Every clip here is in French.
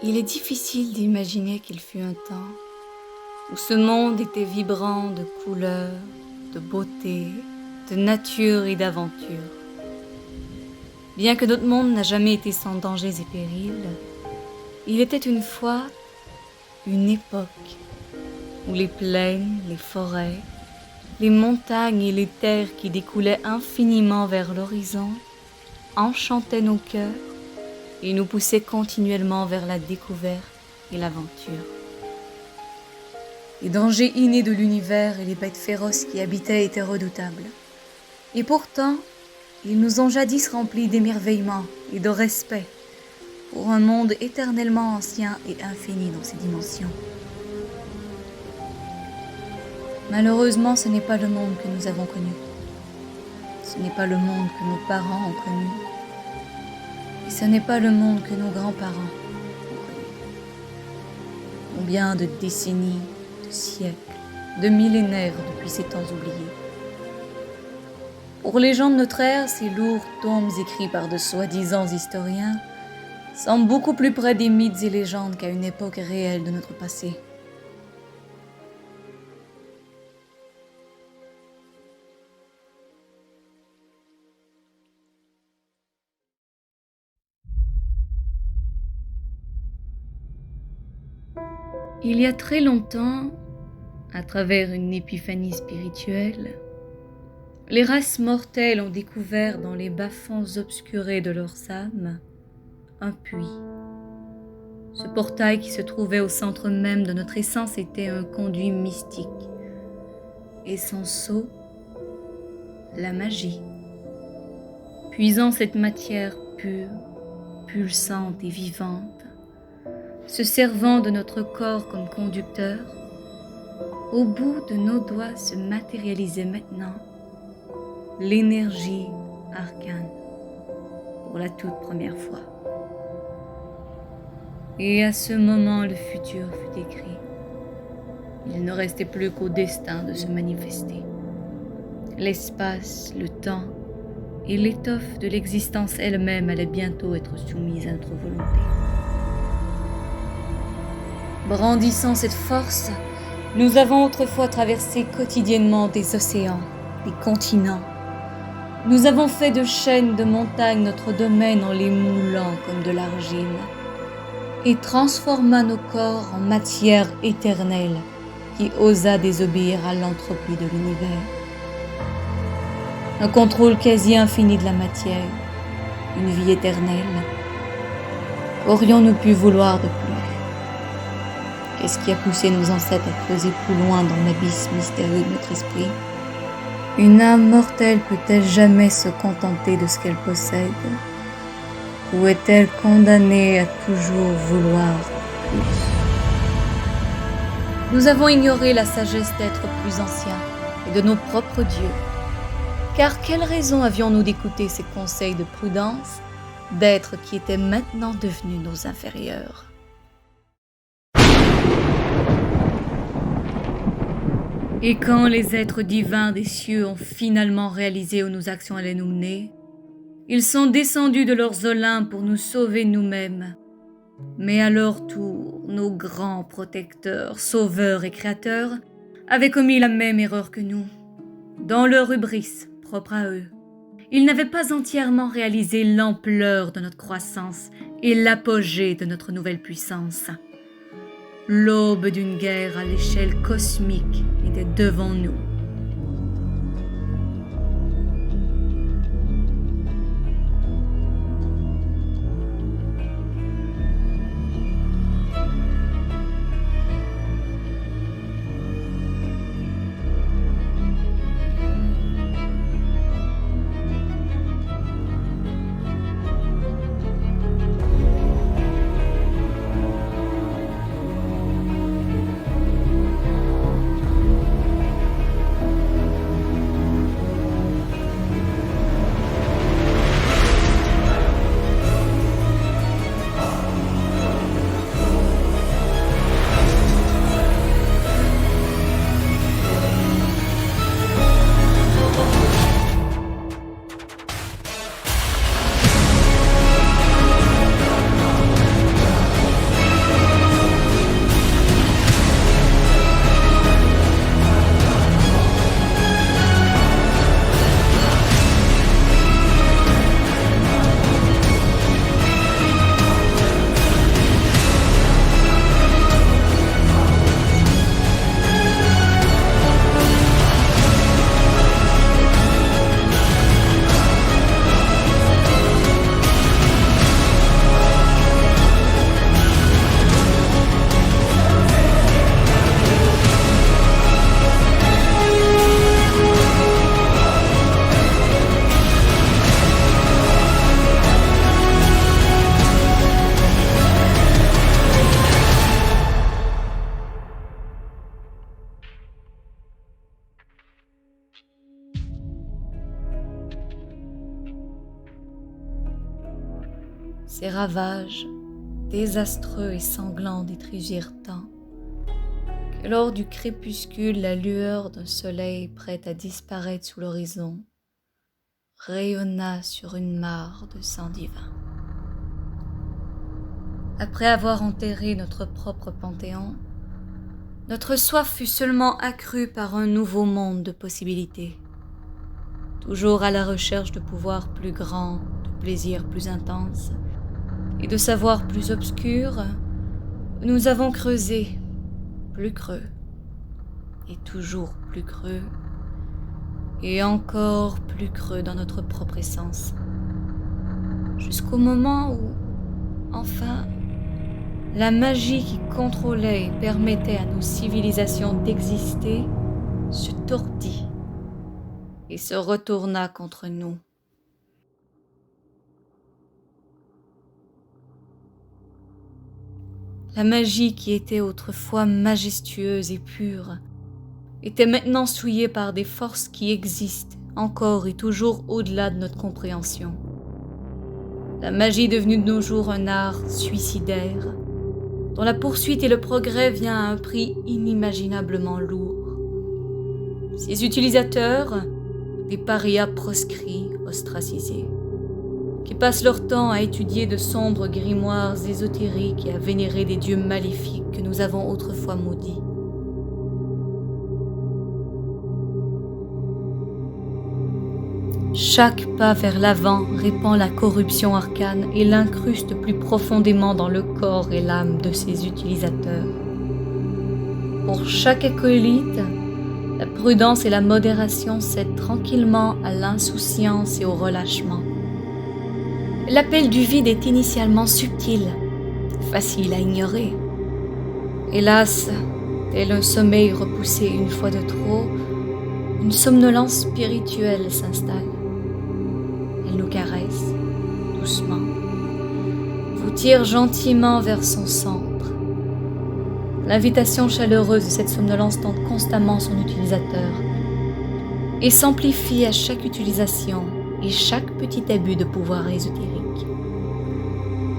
Il est difficile d'imaginer qu'il fut un temps où ce monde était vibrant de couleurs, de beauté, de nature et d'aventure. Bien que notre monde n'a jamais été sans dangers et périls, il était une fois une époque où les plaines, les forêts, les montagnes et les terres qui découlaient infiniment vers l'horizon enchantaient nos cœurs et nous poussaient continuellement vers la découverte et l'aventure. Les dangers innés de l'univers et les bêtes féroces qui habitaient étaient redoutables. Et pourtant, ils nous ont jadis remplis d'émerveillement et de respect pour un monde éternellement ancien et infini dans ses dimensions. Malheureusement, ce n'est pas le monde que nous avons connu. Ce n'est pas le monde que nos parents ont connu. Et ce n'est pas le monde que nos grands-parents ont connu. Combien de décennies, de siècles, de millénaires depuis ces temps oubliés. Pour les gens de notre ère, ces lourds tomes écrits par de soi-disant historiens semblent beaucoup plus près des mythes et légendes qu'à une époque réelle de notre passé. Il y a très longtemps, à travers une épiphanie spirituelle, les races mortelles ont découvert dans les bas-fonds obscurés de leurs âmes un puits. Ce portail qui se trouvait au centre même de notre essence était un conduit mystique. Et son sceau, la magie. Puisant cette matière pure, pulsante et vivante, se servant de notre corps comme conducteur, au bout de nos doigts se matérialisait maintenant l'énergie arcane pour la toute première fois. Et à ce moment, le futur fut écrit. Il ne restait plus qu'au destin de se manifester. L'espace, le temps et l'étoffe de l'existence elle-même allaient bientôt être soumises à notre volonté. Brandissant cette force, nous avons autrefois traversé quotidiennement des océans, des continents. Nous avons fait de chaînes de montagnes notre domaine en les moulant comme de l'argile et transforma nos corps en matière éternelle qui osa désobéir à l'entropie de l'univers. Un contrôle quasi infini de la matière, une vie éternelle. Aurions-nous pu vouloir de plus? Qu'est-ce qui a poussé nos ancêtres à creuser plus loin dans l'abysse mystérieux de notre esprit? Une âme mortelle peut-elle jamais se contenter de ce qu'elle possède? Ou est-elle condamnée à toujours vouloir plus? Nous avons ignoré la sagesse d'êtres plus anciens et de nos propres dieux. Car quelle raison avions-nous d'écouter ces conseils de prudence d'êtres qui étaient maintenant devenus nos inférieurs? Et quand les êtres divins des cieux ont finalement réalisé où nos actions allaient nous mener, ils sont descendus de leurs Olympes pour nous sauver nous-mêmes. Mais à leur tour, nos grands protecteurs, sauveurs et créateurs avaient commis la même erreur que nous. Dans leur hubris propre à eux, ils n'avaient pas entièrement réalisé l'ampleur de notre croissance et l'apogée de notre nouvelle puissance. L'aube d'une guerre à l'échelle cosmique était devant nous. Ces ravages, désastreux et sanglants, détruisirent tant que lors du crépuscule, la lueur d'un soleil prêt à disparaître sous l'horizon rayonna sur une mare de sang divin. Après avoir enterré notre propre panthéon, notre soif fut seulement accrue par un nouveau monde de possibilités. Toujours à la recherche de pouvoirs plus grands, de plaisirs plus intenses et de savoirs plus obscurs, nous avons creusé, plus creux, et toujours plus creux, et encore plus creux dans notre propre essence, jusqu'au moment où, enfin, la magie qui contrôlait et permettait à nos civilisations d'exister se tordit et se retourna contre nous. La magie qui était autrefois majestueuse et pure était maintenant souillée par des forces qui existent encore et toujours au-delà de notre compréhension. La magie devenue de nos jours un art suicidaire, dont la poursuite et le progrès vient à un prix inimaginablement lourd. Ses utilisateurs, des parias proscrits, ostracisés, qui passent leur temps à étudier de sombres grimoires ésotériques et à vénérer des dieux maléfiques que nous avons autrefois maudits. Chaque pas vers l'avant répand la corruption arcane et l'incruste plus profondément dans le corps et l'âme de ses utilisateurs. Pour chaque acolyte, la prudence et la modération cèdent tranquillement à l'insouciance et au relâchement. L'appel du vide est initialement subtil, facile à ignorer. Hélas, tel un sommeil repoussé une fois de trop, une somnolence spirituelle s'installe. Elle nous caresse, doucement, vous tire gentiment vers son centre. L'invitation chaleureuse de cette somnolence tente constamment son utilisateur et s'amplifie à chaque utilisation et chaque petit abus de pouvoir ésotérique.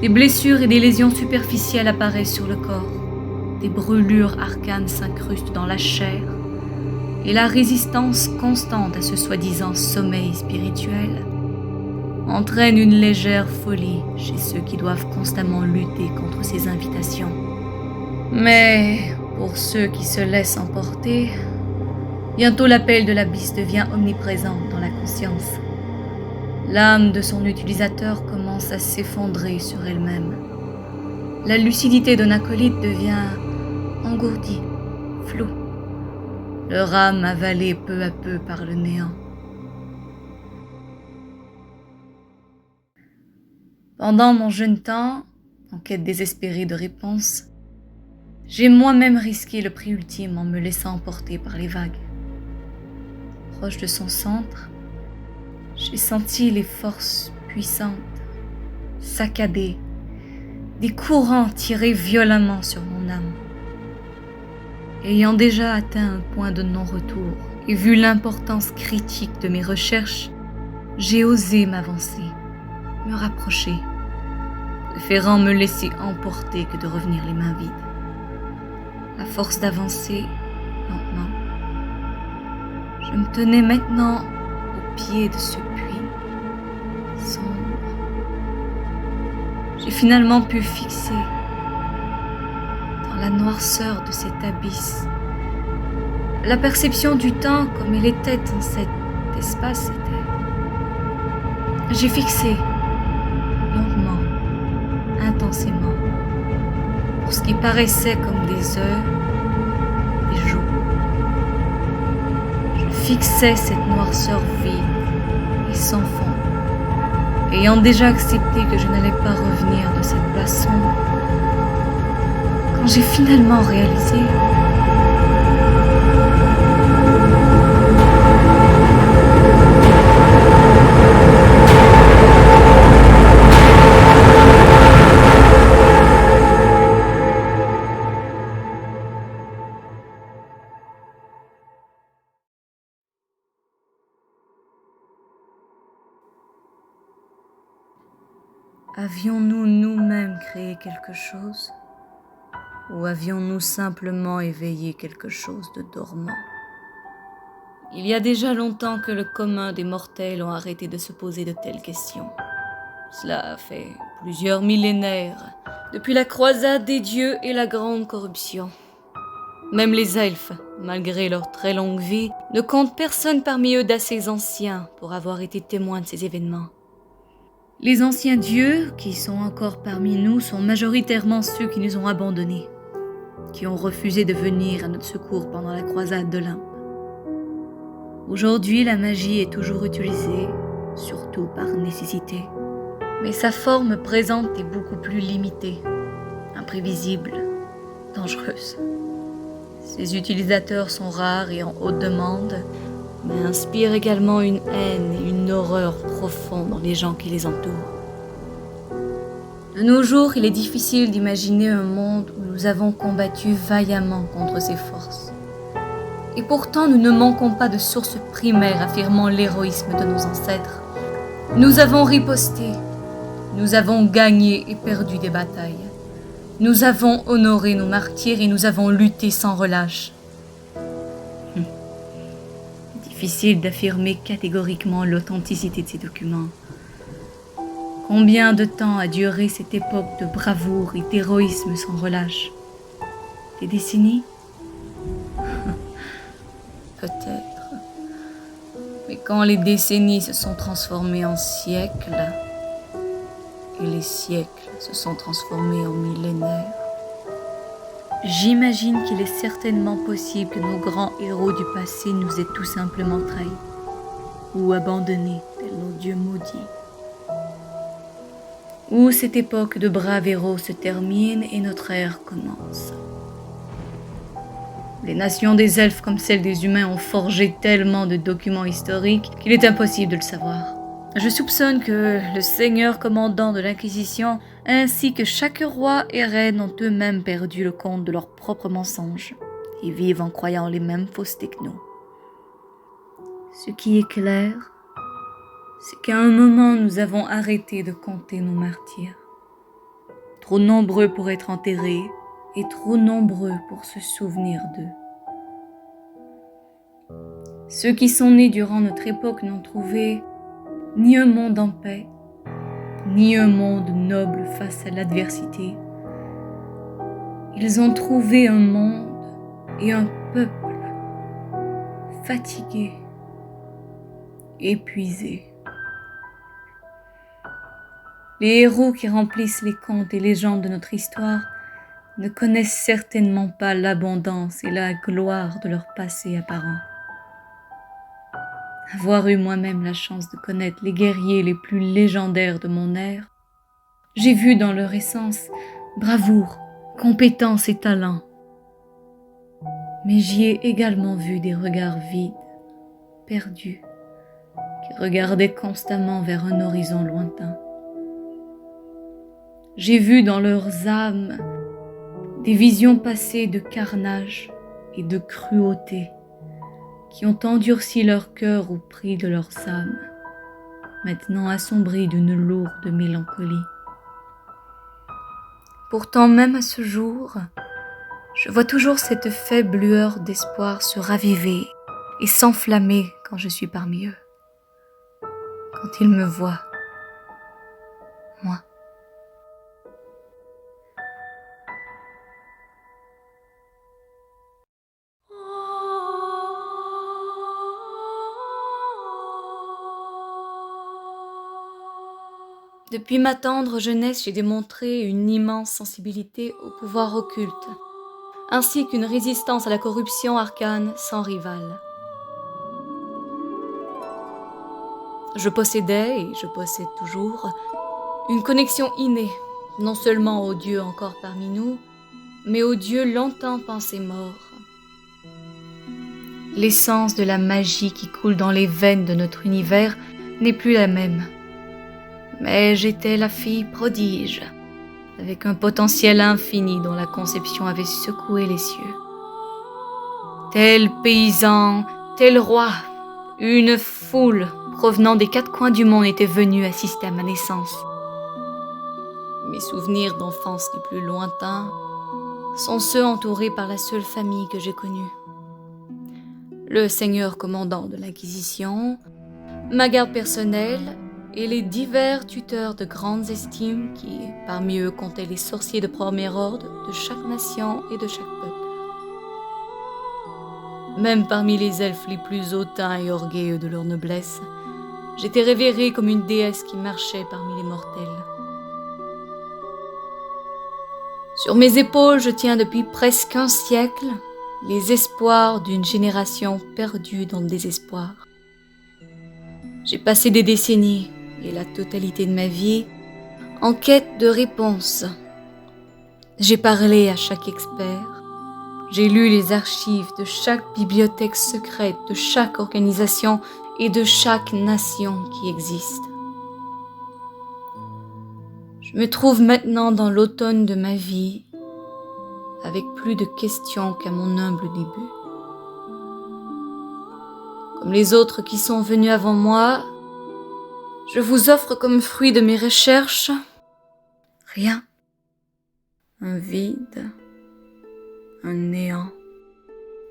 Des blessures et des lésions superficielles apparaissent sur le corps, des brûlures arcanes s'incrustent dans la chair, et la résistance constante à ce soi-disant sommeil spirituel entraîne une légère folie chez ceux qui doivent constamment lutter contre ces invitations. Mais pour ceux qui se laissent emporter, bientôt l'appel de l'abysse devient omniprésent dans la conscience. L'âme de son utilisateur commence à s'effondrer sur elle-même. La lucidité d'un acolyte devient engourdie, floue, leur âme avalée peu à peu par le néant. Pendant mon jeune temps, en quête désespérée de réponses, j'ai moi-même risqué le prix ultime en me laissant emporter par les vagues. Proche de son centre, j'ai senti les forces puissantes saccader, des courants tirer violemment sur mon âme. Ayant déjà atteint un point de non-retour et vu l'importance critique de mes recherches, j'ai osé m'avancer, me rapprocher, préférant me laisser emporter que de revenir les mains vides. À force d'avancer, lentement, je me tenais maintenant au pied de ce puits sombre. J'ai finalement pu fixer dans la noirceur de cet abysse la perception du temps comme il était dans cet espace était. J'ai fixé longuement, intensément, pour ce qui paraissait comme des heures, des jours. Je fixais cette noirceur vide et sans fond, ayant déjà accepté que je n'allais pas revenir de cette place sombre, quand j'ai finalement réalisé Avions-nous nous-mêmes créé quelque chose? Ou avions-nous simplement éveillé quelque chose de dormant? Il y a déjà longtemps que le commun des mortels ont arrêté de se poser de telles questions. Cela fait plusieurs millénaires, depuis la croisade des dieux et la grande corruption. Même les elfes, malgré leur très longue vie, ne comptent personne parmi eux d'assez anciens pour avoir été témoins de ces événements. Les anciens dieux, qui sont encore parmi nous, sont majoritairement ceux qui nous ont abandonnés, qui ont refusé de venir à notre secours pendant la croisade de l'Olympe. Aujourd'hui, la magie est toujours utilisée, surtout par nécessité. Mais sa forme présente est beaucoup plus limitée, imprévisible, dangereuse. Ses utilisateurs sont rares et en haute demande, mais inspirent également une haine et une horreur profonde dans les gens qui les entourent. De nos jours, il est difficile d'imaginer un monde où nous avons combattu vaillamment contre ces forces. Et pourtant, nous ne manquons pas de sources primaires affirmant l'héroïsme de nos ancêtres. Nous avons riposté, nous avons gagné et perdu des batailles. Nous avons honoré nos martyrs et nous avons lutté sans relâche. Difficile d'affirmer catégoriquement l'authenticité de ces documents. Combien de temps a duré cette époque de bravoure et d'héroïsme sans relâche? Des décennies? Peut-être. Mais quand les décennies se sont transformées en siècles, et les siècles se sont transformés en millénaires, j'imagine qu'il est certainement possible que nos grands héros du passé nous aient tout simplement trahis, ou abandonnés tels nos dieux maudits. Où cette époque de braves héros se termine et notre ère commence. Les nations des elfes comme celles des humains ont forgé tellement de documents historiques qu'il est impossible de le savoir. Je soupçonne que le seigneur commandant de l'Inquisition ainsi que chaque roi et reine ont eux-mêmes perdu le compte de leurs propres mensonges et vivent en croyant les mêmes faussetés que nous. Ce qui est clair, c'est qu'à un moment nous avons arrêté de compter nos martyrs. Trop nombreux pour être enterrés et trop nombreux pour se souvenir d'eux. Ceux qui sont nés durant notre époque n'ont trouvé ni un monde en paix, ni un monde noble face à l'adversité. Ils ont trouvé un monde et un peuple fatigués, épuisés. Les héros qui remplissent les contes et légendes de notre histoire ne connaissent certainement pas l'abondance et la gloire de leur passé apparent. Avoir eu moi-même la chance de connaître les guerriers les plus légendaires de mon ère, j'ai vu dans leur essence bravoure, compétence et talent. Mais j'y ai également vu des regards vides, perdus, qui regardaient constamment vers un horizon lointain. J'ai vu dans leurs âmes des visions passées de carnage et de cruauté qui ont endurci leur cœur au prix de leurs âmes, maintenant assombries d'une lourde mélancolie. Pourtant, même à ce jour, je vois toujours cette faible lueur d'espoir se raviver et s'enflammer quand je suis parmi eux, quand ils me voient, moi. Depuis ma tendre jeunesse, j'ai démontré une immense sensibilité au pouvoir occulte, ainsi qu'une résistance à la corruption arcane sans rivale. Je possédais, et je possède toujours, une connexion innée, non seulement aux dieux encore parmi nous, mais aux dieux longtemps pensés morts. L'essence de la magie qui coule dans les veines de notre univers n'est plus la même. Mais j'étais la fille prodige, avec un potentiel infini dont la conception avait secoué les cieux. Tel paysan, tel roi, une foule provenant des quatre coins du monde était venue assister à ma naissance. Mes souvenirs d'enfance les plus lointains sont ceux entourés par la seule famille que j'ai connue. Le seigneur commandant de l'Inquisition, ma garde personnelle et les divers tuteurs de grande estime qui, parmi eux, comptaient les sorciers de premier ordre de chaque nation et de chaque peuple. Même parmi les elfes les plus hautains et orgueilleux de leur noblesse, j'étais révérée comme une déesse qui marchait parmi les mortels. Sur mes épaules, je tiens depuis presque un siècle les espoirs d'une génération perdue dans le désespoir. J'ai passé des décennies et la totalité de ma vie en quête de réponses. J'ai parlé à chaque expert, j'ai lu les archives de chaque bibliothèque secrète, de chaque organisation et de chaque nation qui existe. Je me trouve maintenant dans l'automne de ma vie, avec plus de questions qu'à mon humble début. Comme les autres qui sont venus avant moi, je vous offre comme fruit de mes recherches rien. Un vide, un néant.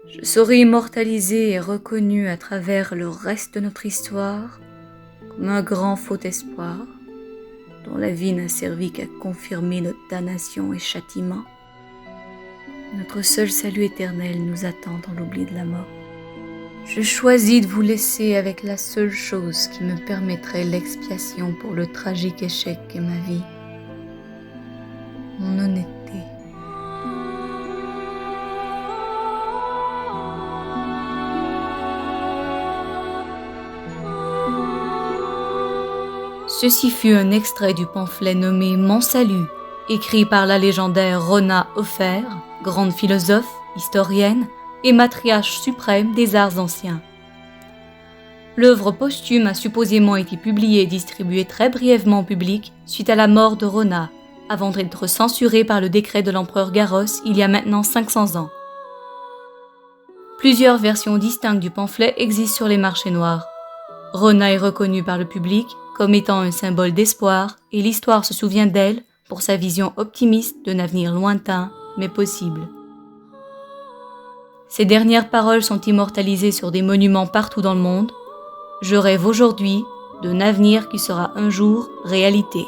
Je serai immortalisé et reconnu à travers le reste de notre histoire comme un grand faux espoir dont la vie n'a servi qu'à confirmer notre damnation et châtiment. Notre seul salut éternel nous attend dans l'oubli de la mort. Je choisis de vous laisser avec la seule chose qui me permettrait l'expiation pour le tragique échec qu'est ma vie. Mon honnêteté. Ceci fut un extrait du pamphlet nommé Mon Salut, écrit par la légendaire Rona Ofer, grande philosophe, historienne et matriarche suprême des arts anciens. L'œuvre posthume a supposément été publiée et distribuée très brièvement au public suite à la mort de Rona, avant d'être censurée par le décret de l'empereur Garros il y a maintenant 500 ans. Plusieurs versions distinctes du pamphlet existent sur les marchés noirs. Rona est reconnue par le public comme étant un symbole d'espoir et l'histoire se souvient d'elle pour sa vision optimiste d'un avenir lointain mais possible. Ces dernières paroles sont immortalisées sur des monuments partout dans le monde. Je rêve aujourd'hui d'un avenir qui sera un jour réalité.